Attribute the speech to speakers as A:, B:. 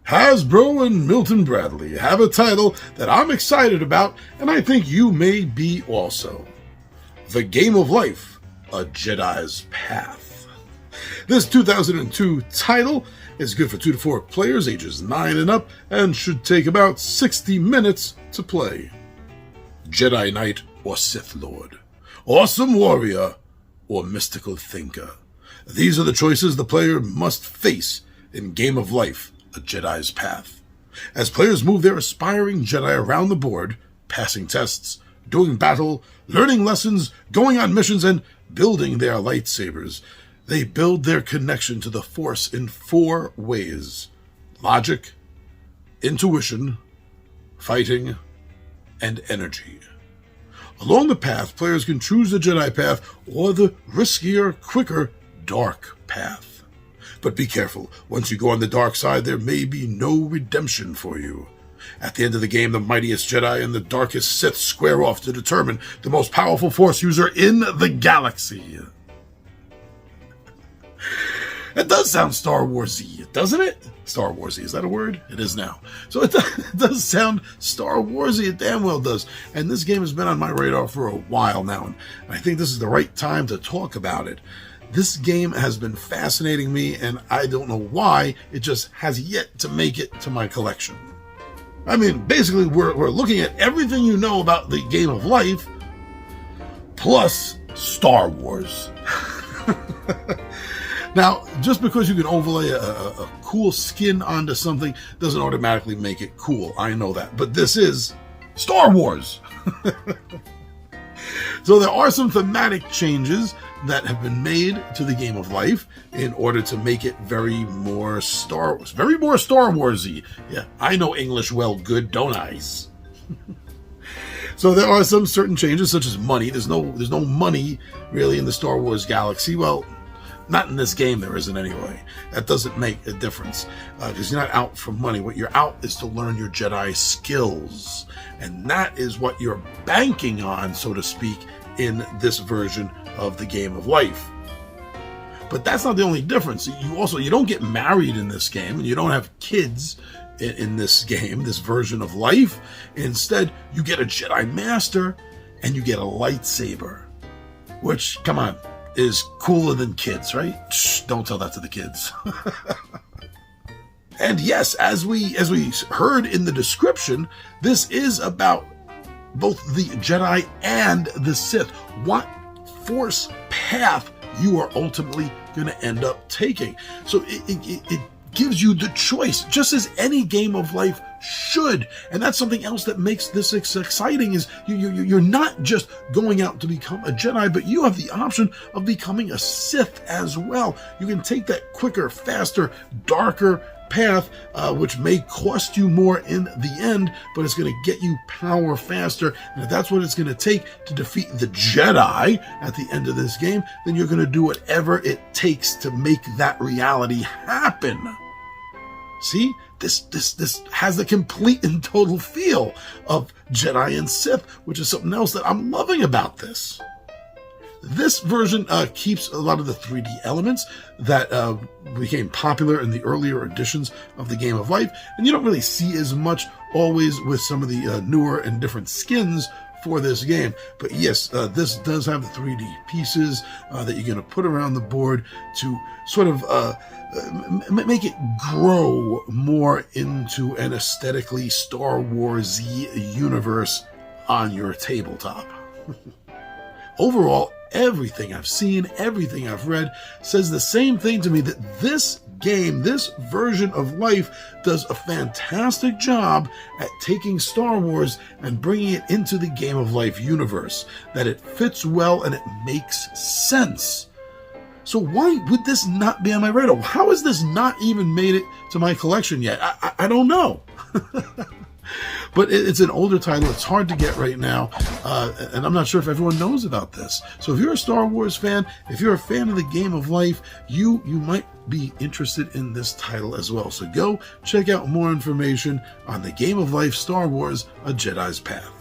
A: Hasbro and Milton Bradley have a title that I'm excited about, and I think you may be also. The Game of Life, A Jedi's Path. This 2002 title is good for 2 to 4 players ages 9 and up and should take about 60 minutes to play. Jedi Knight or Sith Lord, awesome warrior or mystical thinker. These are the choices the player must face in Game of Life, A Jedi's Path. As players move their aspiring Jedi around the board, passing tests, doing battle, learning lessons, going on missions, and building their lightsabers, they build their connection to the Force in 4 ways: logic, intuition, fighting, and energy. Along the path, players can choose the Jedi path or the riskier, quicker, dark path. But be careful, once you go on the dark side, there may be no redemption for you. At the end of the game, the mightiest Jedi and the darkest Sith square off to determine the most powerful Force user in the galaxy. It does sound Star Wars-y, doesn't it? Star Wars-y, is that a word? It is now. So it does sound Star Wars-y, it damn well does. And this game has been on my radar for a while now, and I think this is the right time to talk about it. This game has been fascinating me, and I don't know why, it just has yet to make it to my collection. I mean, basically, we're looking at everything you know about the Game of Life, plus Star Wars. Now, just because you can overlay a cool skin onto something doesn't automatically make it cool. I know that. But this is Star Wars. So there are some thematic changes that have been made to the Game of Life in order to make it very more Star Wars-y. Yeah, I know English well good, don't I? So there are some certain changes, such as money. There's no money really in the Star Wars galaxy. Well, not in this game, there isn't anyway. That doesn't make a difference because you're not out for money. What you're out is to learn your Jedi skills. And that is what you're banking on, so to speak, in this version of the Game of Life. But that's not the only difference. You don't get married in this game, and you don't have kids in this game, this version of life. Instead, you get a Jedi Master and you get a lightsaber. Which, come on, is cooler than kids, right? Shh, don't tell that to the kids. And yes, as we heard in the description, this is about both the Jedi and the Sith. What Force path you are ultimately going to end up taking. So it gives you the choice, just as any Game of Life should. And that's something else that makes this exciting, is you're not just going out to become a Jedi, but you have the option of becoming a Sith as well. You can take that quicker, faster, darker path, which may cost you more in the end, but it's going to get you power faster. And if that's what it's going to take to defeat the Jedi at the end of this game, then you're going to do whatever it takes to make that reality happen. See, this has the complete and total feel of Jedi and Sith, which is something else that I'm loving about this. This version keeps a lot of the 3D elements that became popular in the earlier editions of the Game of Life, and you don't really see as much always with some of the newer and different skins for this game. But yes, this does have the 3D pieces that you're going to put around the board to sort of make it grow more into an aesthetically Star Wars-y universe on your tabletop. Overall, everything I've seen, everything I've read says the same thing to me, that this game, this version of life, does a fantastic job at taking Star Wars and bringing it into the Game of Life universe, that it fits well and it makes sense. So why would this not be on my radar? How has this not even made it to my collection yet? I don't know. But it's an older title. It's hard to get right now, and I'm not sure if everyone knows about this. So if you're a Star Wars fan, if you're a fan of the Game of Life, you might be interested in this title as well. So go check out more information on the Game of Life Star Wars, A Jedi's Path.